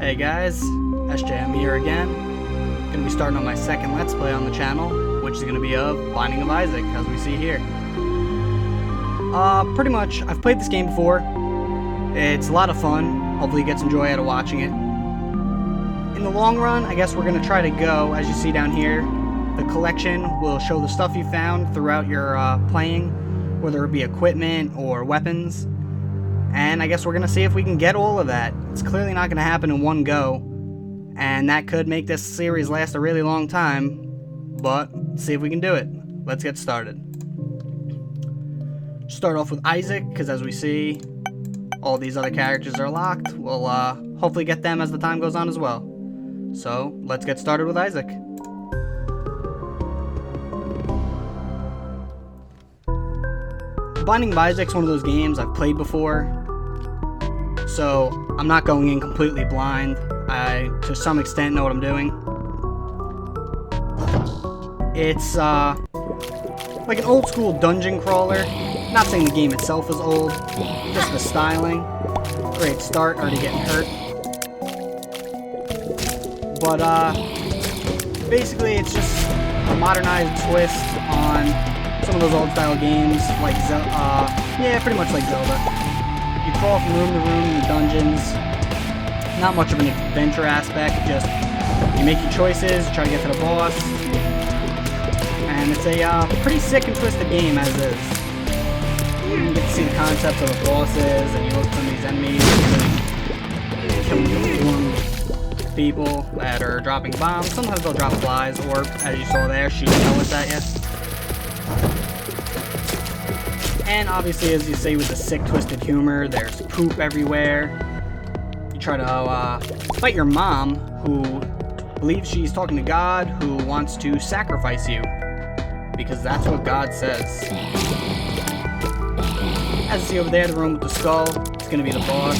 Hey guys, SJM here again. Gonna be starting on my second Let's Play on the channel, which is gonna be of Binding of Isaac, as we see here. Pretty much, I've played this game before. It's a lot of fun. Hopefully you get some joy out of watching it. In the long run, I guess we're gonna try to go, as you see down here. The collection will show the stuff you found throughout your playing, whether it be equipment or weapons. And I guess we're gonna see if we can get all of that. It's clearly not gonna happen in one go, and that could make this series last a really long time, but let's see if we can do it. Let's get started. Start off with Isaac, because as we see, all these other characters are locked. We'll hopefully get them as the time goes on as well. So let's get started with Isaac. Binding of Isaac's one of those games I've played before, so I'm not going in completely blind. I, to some extent, know what I'm doing. It's like an old school dungeon crawler. Not saying the game itself is old, just the styling. Great start, already getting hurt. But basically it's just a modernized twist on some of those old style games like yeah, pretty much like Zelda. You crawl from room to room in the dungeons. Not much of an adventure aspect, just you make your choices, try to get to the boss. And it's a pretty sick and twisted game as is. You get to see the concepts of the bosses, and you look at some of these enemies, and killing deformed people that are dropping bombs. Sometimes they'll drop flies, or as you saw there, shoot pellets at you. And obviously, as you see with the sick, twisted humor, there's poop everywhere. You try to fight your mom, who believes she's talking to God, who wants to sacrifice you, because that's what God says. As you see over there, the room with the skull, it's going to be the boss.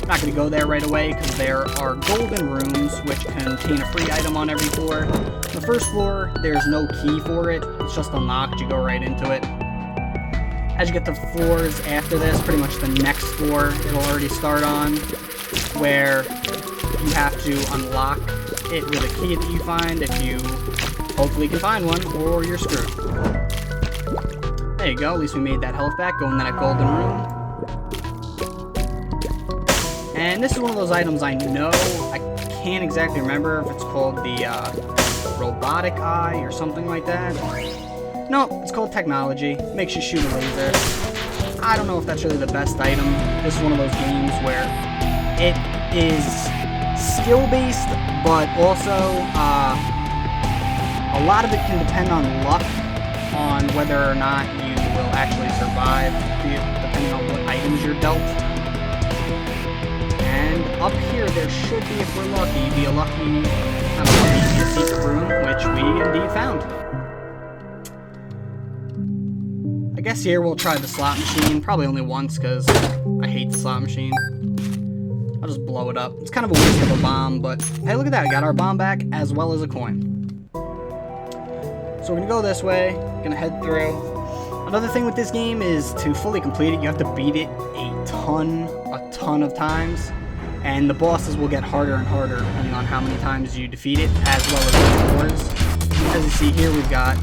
Not going to go there right away, because there are golden rooms, which contain a free item on every floor. The first floor, there's no key for it. It's just unlocked. You go right into it. As you get to floors after this, pretty much the next floor it'll already start on, where you have to unlock it with a key that you find if you hopefully can find one, or you're screwed. There you go, at least we made that health back, going in that golden room. And this is one of those items I know, I can't exactly remember if it's called the robotic eye or something like that. No, it's called technology. Makes you shoot a laser. I don't know if that's really the best item. This is one of those games where it is skill-based, but also a lot of it can depend on luck, on whether or not you will actually survive, depending on what items you're dealt. And up here, there should be, if we're lucky, be a lucky secret room, which we indeed found. I guess here we'll try the slot machine, probably only once because I hate the slot machine. I'll just blow it up. It's kind of a waste of a bomb, but hey, look at that. We got our bomb back as well as a coin. So we're going to go this way, going to head through. Another thing with this game is to fully complete it, you have to beat it a ton of times. And the bosses will get harder and harder depending on how many times you defeat it, as well as the floors. As you see here, we've got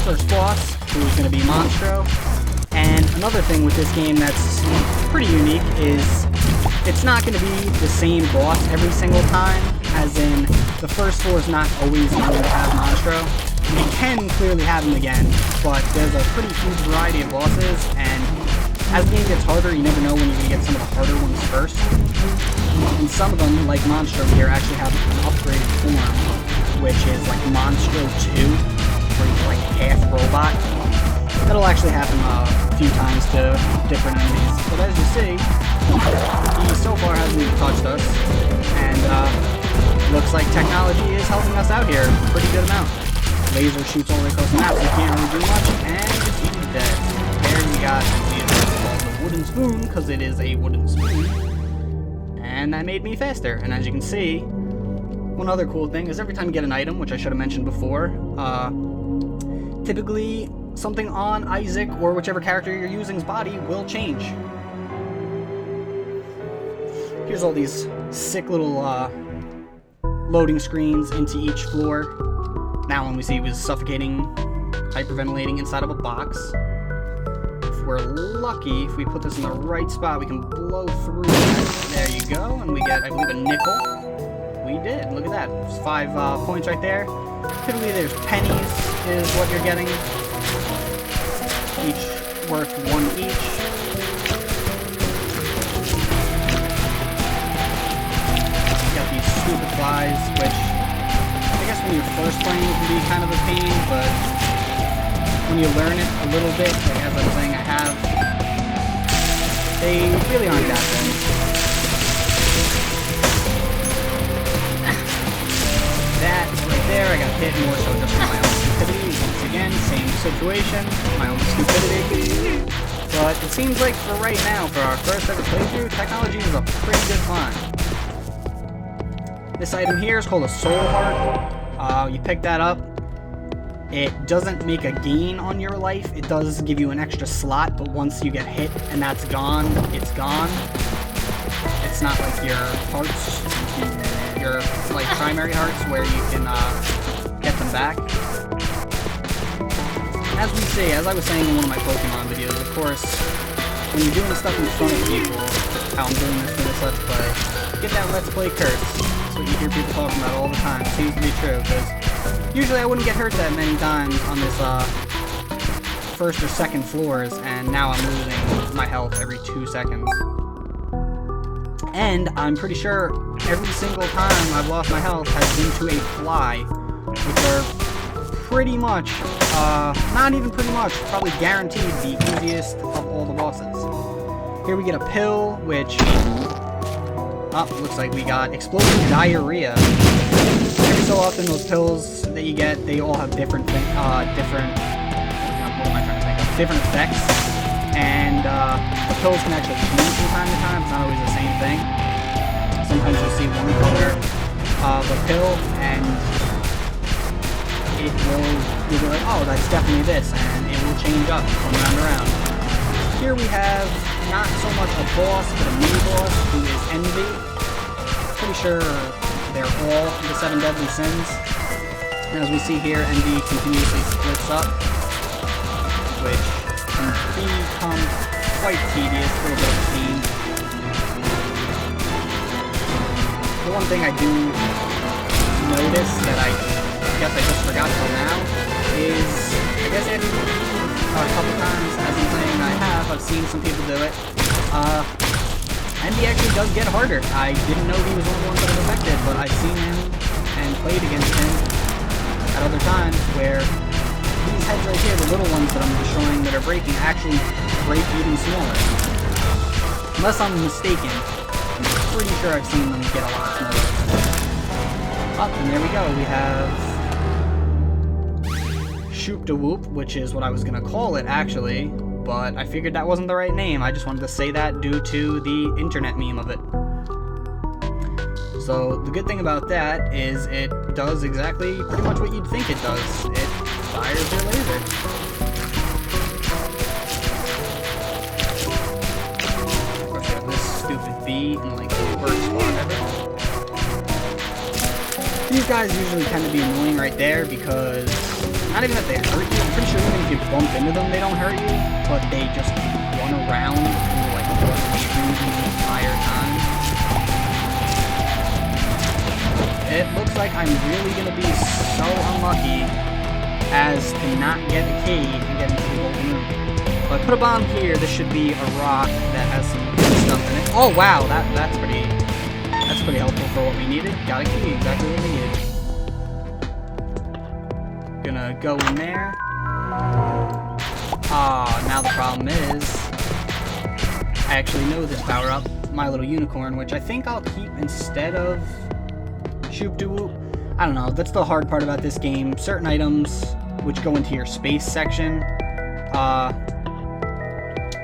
first boss, who's going to be Monstro. And another thing with this game that's pretty unique is it's not going to be the same boss every single time, as in the first floor is not always going to have Monstro. You can clearly have him again, but there's a pretty huge variety of bosses, and as the game gets harder, you never know when you're going to get some of the harder ones first. And some of them, like Monstro here, actually have an upgraded form, which is like Monstro 2. Where he's like half robot. That'll actually happen a few times to different enemies. But as you see, he so far hasn't even touched us. And looks like technology is helping us out here a pretty good amount. Laser shoots all the way across the map, so you can't really do much. And he's dead. There we got the wooden spoon, because it is a wooden spoon. And that made me faster. And as you can see, one other cool thing is every time you get an item, which I should have mentioned before, typically something on Isaac or whichever character you're using's body will change. Here's all these sick little loading screens into each floor. That one we see was suffocating, hyperventilating inside of a box. If we're lucky, if we put this in the right spot, we can blow through that. There you go, and we get, I believe, a nickel. We did, look at that. There's 5 points right there. Typically there's pennies is what you're getting. Each worth 1 each. You got these stupid flies, which I guess when you're first playing it can be kind of a pain, but when you learn it a little bit, like as I was saying I have, they really aren't that bad. That right there, I got hit more so just from my own stupidity. Once again, same situation, my own stupidity. But it seems like for right now, for our first ever playthrough, technology is a pretty good find. This item here is called a soul heart. You pick that up. It doesn't make a gain on your life. It does give you an extra slot, but once you get hit and that's gone, it's gone. It's not like your hearts, your like primary hearts, where you can get them back. As we see, as I was saying in one of my Pokemon videos, of course, when you're doing stuff in front of people, how I'm doing this for this Let's Play, get that Let's Play curse. That's what you hear people talking about all the time. It seems to be true, because usually I wouldn't get hurt that many times on this first or second floors, and now I'm losing my health every 2 seconds. And I'm pretty sure every single time I've lost my health has been to a fly, which are pretty much, not even pretty much, probably guaranteed the easiest of all the bosses. Here we get a pill, which, looks like we got explosive diarrhea. Every so often those pills that you get, they all have different different effects. And the pills can actually change from time to time. It's not always the same thing. Sometimes you'll see one color of a pill, and you'll be like, oh, that's definitely this, and it will change up from round to round. Here we have not so much a boss, but a mini-boss, who is Envy. Pretty sure they're all the 7 deadly sins. And as we see here, Envy continuously splits up, which can become quite tedious, a little bit of a pain. The one thing I do notice that I guess I just forgot till now is, I guess after a couple times as I'm playing, I've seen some people do it. Envy actually does get harder. I didn't know he was one of the ones that was affected, but I've seen him and played against him at other times where these heads right here, the little ones that I'm destroying that are breaking, actually break even smaller. Unless I'm mistaken, I'm pretty sure I've seen them get a lot smaller. And there we go, we have Shoop-da-Whoop, which is what I was gonna call it actually, but I figured that wasn't the right name. I just wanted to say that due to the internet meme of it. So the good thing about that is it does exactly pretty much what you'd think it does. It fires your laser. Of course, I have this stupid bee in like the worst spot ever. These guys usually tend to be annoying right there because not even that they hurt you. I'm pretty sure even if you bump into them, they don't hurt you, but they just run around and like through the entire time. It looks like I'm really gonna be so unlucky as to not get a key and get into the golden room. So I put a bomb here. This should be a rock that has some good stuff in it. Oh wow, that's pretty helpful for what we needed. Got a key, exactly what we needed. Gonna go in there. Now the problem is I actually know this power up, My Little Unicorn, which I think I'll keep instead of Shoop-da-Whoop. I don't know, that's the hard part about this game. Certain items which go into your space section,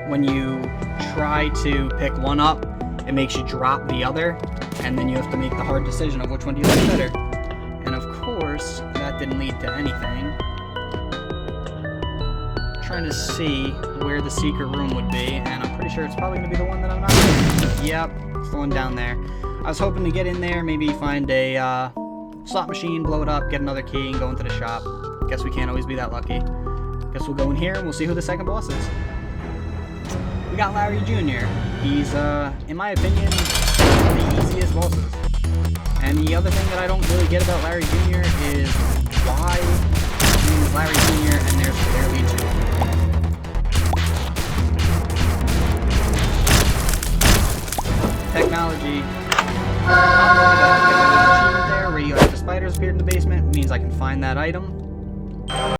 when you try to pick one up, it makes you drop the other, and then you have to make the hard decision of which one do you like better. And of course, that didn't lead to anything. I'm trying to see where the secret room would be, and I'm pretty sure it's probably going to be the one that I'm not in. Yep, It's the one down there. I was hoping to get in there, maybe find a slot machine, blow it up, get another key, and go into the shop. Guess we can't always be that lucky. Guess we'll go in here and we'll see who the second boss is. We got Larry Jr. He's, in my opinion, one of the easiest bosses. And the other thing that I don't really get about Larry Jr. is why his name is Larry Jr. and there's clearly two. Technology. Not really bad. There, radioactive spiders appeared in the basement. Means I can find that item.